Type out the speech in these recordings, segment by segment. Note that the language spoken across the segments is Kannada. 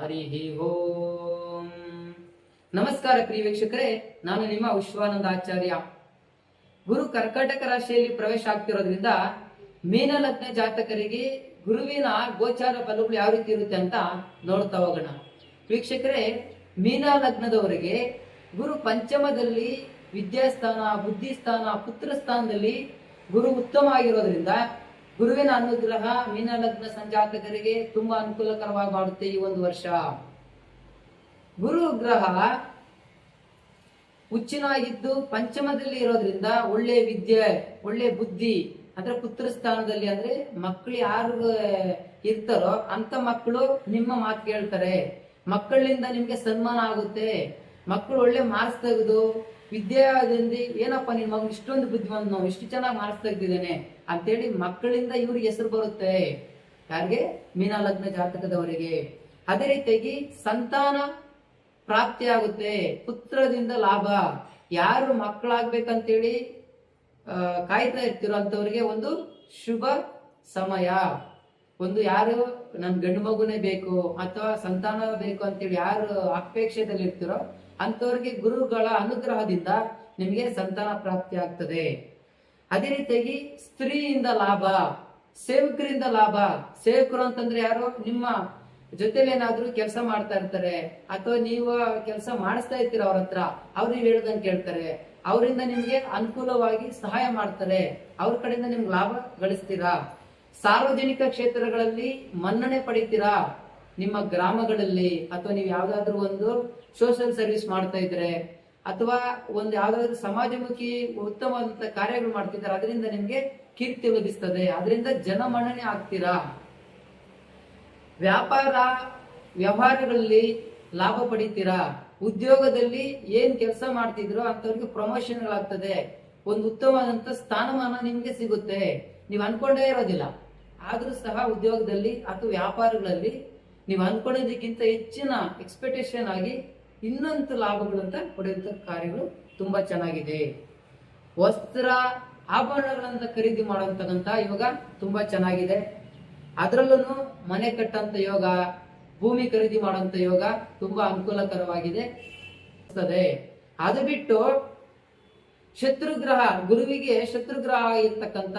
ಹರಿ ಓಂ. ನಮಸ್ಕಾರ ಪ್ರಿಯ ವೀಕ್ಷಕರೇ, ನಾನು ನಿಮ್ಮ ವಿಶ್ವಾನಂದ ಆಚಾರ್ಯ. ಗುರು ಕರ್ಕಾಟಕ ರಾಶಿಯಲ್ಲಿ ಪ್ರವೇಶ ಆಗ್ತಿರೋದ್ರಿಂದ ಮೀನಲಗ್ನ ಜಾತಕರಿಗೆ ಗುರುವಿನ ಗೋಚಾರ ಫಲಗಳು ಯಾವ ರೀತಿ ಇರುತ್ತೆ ಅಂತ ನೋಡ್ತಾ ಹೋಗೋಣ. ವೀಕ್ಷಕರೇ, ಮೀನ ಲಗ್ನದವರಿಗೆ ಗುರು ಪಂಚಮದಲ್ಲಿ ವಿದ್ಯಾಸ್ಥಾನ, ಬುದ್ಧಿಸ್ಥಾನ, ಪುತ್ರ ಸ್ಥಾನದಲ್ಲಿ ಗುರು ಉತ್ತಮ ಆಗಿರೋದ್ರಿಂದ ಗುರುವಿನ ಅನುಗ್ರಹ ಮೀನ ಲಗ್ನ ಸಂಜಾತಕರಿಗೆ ತುಂಬಾ ಅನುಕೂಲಕರವಾಗಿ ಮಾಡುತ್ತೆ. ಈ ಒಂದು ವರ್ಷ ಗುರು ಗ್ರಹ ಹುಚ್ಚಿನಾಗಿದ್ದು ಪಂಚಮದಲ್ಲಿ ಇರೋದ್ರಿಂದ ಒಳ್ಳೆ ವಿದ್ಯೆ, ಒಳ್ಳೆ ಬುದ್ಧಿ, ಅಂದ್ರೆ ಪುತ್ರ ಸ್ಥಾನದಲ್ಲಿ ಅಂದ್ರೆ ಮಕ್ಕಳು ಯಾರು ಇರ್ತಾರೋ ಅಂತ ಮಕ್ಕಳು ನಿಮ್ಮ ಮಾತು ಕೇಳ್ತಾರೆ. ಮಕ್ಕಳಿಂದ ನಿಮ್ಗೆ ಸನ್ಮಾನ ಆಗುತ್ತೆ. ಮಕ್ಕಳು ಒಳ್ಳೆ ಮಾರ್ಕ್ಸ್ ತೆಗೆದು ವಿದ್ಯಾದಿಂದ ಏನಪ್ಪ ನಿನ್ ಮಗು ಇಷ್ಟೊಂದು ಬುದ್ಧಿವಂತನು, ಇಷ್ಟು ಚೆನ್ನಾಗಿ ಮಾರ್ಕ್ಸ್ ತೆಗೆದಿದ್ದೇನೆ ಅಂತೇಳಿ ಮಕ್ಕಳಿಂದ ಇವ್ರಿಗೆ ಹೆಸರು ಬರುತ್ತೆ. ಯಾರಿಗೆ? ಮೀನ ಲಗ್ನ ಜಾತಕದವರಿಗೆ. ಅದೇ ರೀತಿಯಾಗಿ ಸಂತಾನ ಪ್ರಾಪ್ತಿ ಆಗುತ್ತೆ, ಪುತ್ರದಿಂದ ಲಾಭ. ಯಾರು ಮಕ್ಕಳಾಗ್ಬೇಕಂತೇಳಿ ಕಾಯ್ತಾ ಇರ್ತಿರೋ ಅಂತವ್ರಿಗೆ ಒಂದು ಶುಭ ಸಮಯ. ಒಂದು ಯಾರು ನನ್ ಗಂಡು ಮಗುನೇ ಬೇಕು ಅಥವಾ ಸಂತಾನ ಬೇಕು ಅಂತೇಳಿ ಯಾರು ಅಪೇಕ್ಷೆದಲ್ಲಿ ಇರ್ತಿರೋ ಅಂತವ್ರಿಗೆ ಗುರುಗಳ ಅನುಗ್ರಹದಿಂದ ನಿಮಗೆ ಸಂತಾನ ಪ್ರಾಪ್ತಿ ಆಗ್ತದೆ. ಅದೇ ರೀತಿಯಾಗಿ ಸ್ತ್ರೀಯಿಂದ ಲಾಭ, ಸೇವಕರಿಂದ ಲಾಭ. ಸೇವಕರು ಅಂತಂದ್ರೆ ಯಾರು? ನಿಮ್ಮ ಜೊತೆಲಿ ಏನಾದ್ರೂ ಕೆಲಸ ಮಾಡ್ತಾ ಇರ್ತಾರೆ ಅಥವಾ ನೀವು ಕೆಲಸ ಮಾಡಿಸ್ತಾ ಇರ್ತೀರ ಅವ್ರ ಹತ್ರ, ಅವ್ರು ನೀವು ಹೇಳ್ದಂಗೆ ಕೇಳ್ತಾರೆ. ಅವರಿಂದ ನಿಮ್ಗೆ ಅನುಕೂಲವಾಗಿ ಸಹಾಯ ಮಾಡ್ತಾರೆ. ಅವ್ರ ಕಡೆಯಿಂದ ನಿಮ್ಗೆ ಲಾಭ ಗಳಿಸ್ತೀರಾ. ಸಾರ್ವಜನಿಕ ಕ್ಷೇತ್ರಗಳಲ್ಲಿ ಮನ್ನಣೆ ಪಡಿತೀರಾ. ನಿಮ್ಮ ಗ್ರಾಮಗಳಲ್ಲಿ ಅಥವಾ ನೀವು ಯಾವ್ದಾದ್ರು ಒಂದು ಸೋಷಿಯಲ್ ಸರ್ವಿಸ್ ಮಾಡ್ತಾ ಇದ್ರೆ ಅಥವಾ ಒಂದು ಯಾವ್ದಾದ್ರು ಸಮಾಜಮುಖಿ ಉತ್ತಮವಾದಂತ ಕಾರ್ಯಗಳು ಮಾಡ್ತಿದ್ದಾರೆ, ಅದರಿಂದ ನಿಮ್ಗೆ ಕೀರ್ತಿ ಲಭಿಸ್ತದೆ. ಅದರಿಂದ ಜನಮನ್ನಣೆ ಆಗ್ತೀರಾ. ವ್ಯವಹಾರಗಳಲ್ಲಿ ಲಾಭ ಪಡಿತೀರಾ. ಉದ್ಯೋಗದಲ್ಲಿ ಏನ್ ಕೆಲಸ ಮಾಡ್ತಿದ್ರೋ ಅಂತವ್ರಿಗೆ ಪ್ರಮೋಷನ್ಗಳಾಗ್ತದೆ. ಒಂದು ಉತ್ತಮವಾದಂತ ಸ್ಥಾನಮಾನ ನಿಮ್ಗೆ ಸಿಗುತ್ತೆ. ನೀವು ಅನ್ಕೊಂಡೇ ಇರೋದಿಲ್ಲ, ಆದ್ರೂ ಸಹ ಉದ್ಯೋಗದಲ್ಲಿ ಅಥವಾ ವ್ಯಾಪಾರಗಳಲ್ಲಿ ನೀವು ಅನ್ಕೊಂಡಿದ್ದಕ್ಕಿಂತ ಹೆಚ್ಚಿನ ಎಕ್ಸ್ಪೆಕ್ಟೇಷನ್ ಆಗಿ ಇನ್ನೊಂದು ಲಾಭಗಳಂತ ಪಡೆಯುವಂತ ಕಾರ್ಯಗಳು ತುಂಬಾ ಚೆನ್ನಾಗಿದೆ. ವಸ್ತ್ರ ಆಭರಣಗಳಂತ ಖರೀದಿ ಮಾಡುವಂತಕ್ಕಂತ ಯೋಗ ತುಂಬಾ ಚೆನ್ನಾಗಿದೆ. ಅದರಲ್ಲೂ ಮನೆ ಕಟ್ಟಂತ ಯೋಗ, ಭೂಮಿ ಖರೀದಿ ಮಾಡುವಂತ ಯೋಗ ತುಂಬಾ ಅನುಕೂಲಕರವಾಗಿದೆ. ಅದು ಬಿಟ್ಟು ಶತ್ರುಗ್ರಹ, ಗುರುವಿಗೆ ಶತ್ರುಗ್ರಹ ಆಗಿರ್ತಕ್ಕಂಥ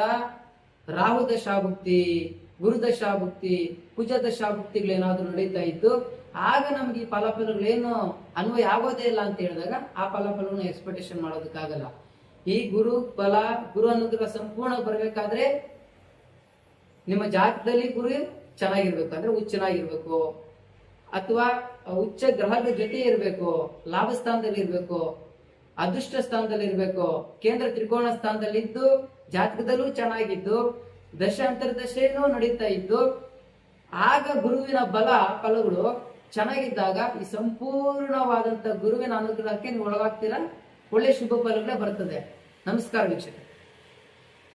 ರಾಹು ದಶಾಭುಕ್ತಿ, ಗುರು ದಶಾಭುಕ್ತಿ, ಕುಜ ದಶಾಭುಕ್ತಿಗಳೇನಾದ್ರೂ ನಡೀತಾ ಇದ್ದು ಆಗ ನಮ್ಗೆ ಈ ಫಲಾಫಲಗಳೇನು ಅನ್ವಯ ಆಗೋದೇ ಇಲ್ಲ ಅಂತ ಹೇಳಿದಾಗ ಆ ಫಲಾಫಲವನ್ನು ಎಕ್ಸ್ಪೆಕ್ಟೇಷನ್ ಮಾಡೋದಕ್ಕಾಗಲ್ಲ. ಈ ಗುರು ಫಲ, ಗುರು ಅನುಗ್ರಹ ಸಂಪೂರ್ಣ ಬರಬೇಕಾದ್ರೆ ನಿಮ್ಮ ಜಾತಕದಲ್ಲಿ ಗುರು ಚೆನ್ನಾಗಿರ್ಬೇಕು, ಅಂದ್ರೆ ಹುಚ್ಚನಾಗಿರ್ಬೇಕು ಅಥವಾ ಉಚ್ಚ ಗ್ರಹದ ಜೊತೆ ಇರಬೇಕು, ಲಾಭ ಸ್ಥಾನದಲ್ಲಿ ಇರ್ಬೇಕು, ಅದೃಷ್ಟ ಸ್ಥಾನದಲ್ಲಿ ಇರ್ಬೇಕು, ಕೇಂದ್ರ ತ್ರಿಕೋಣ ಸ್ಥಾನದಲ್ಲಿ ಇದ್ದು ಜಾತಕದಲ್ಲೂ ಚೆನ್ನಾಗಿದ್ದು ದಶಾಂತರ ದಶೆನೂ ನಡೀತಾ ಇದ್ದು ಆಗ ಗುರುವಿನ ಬಲ ಫಲಗಳು ಚೆನ್ನಾಗಿದ್ದಾಗ ಈ ಸಂಪೂರ್ಣವಾದಂತ ಗುರುವಿನ ಅನುಗ್ರಹಕ್ಕೆ ನೀವು ಒಳಗಾಗ್ತೀರಾ. ಒಳ್ಳೆ ಶುಭ ಫಲಗಳೇ ಬರ್ತದೆ. ನಮಸ್ಕಾರ ವೀಕ್ಷಕ.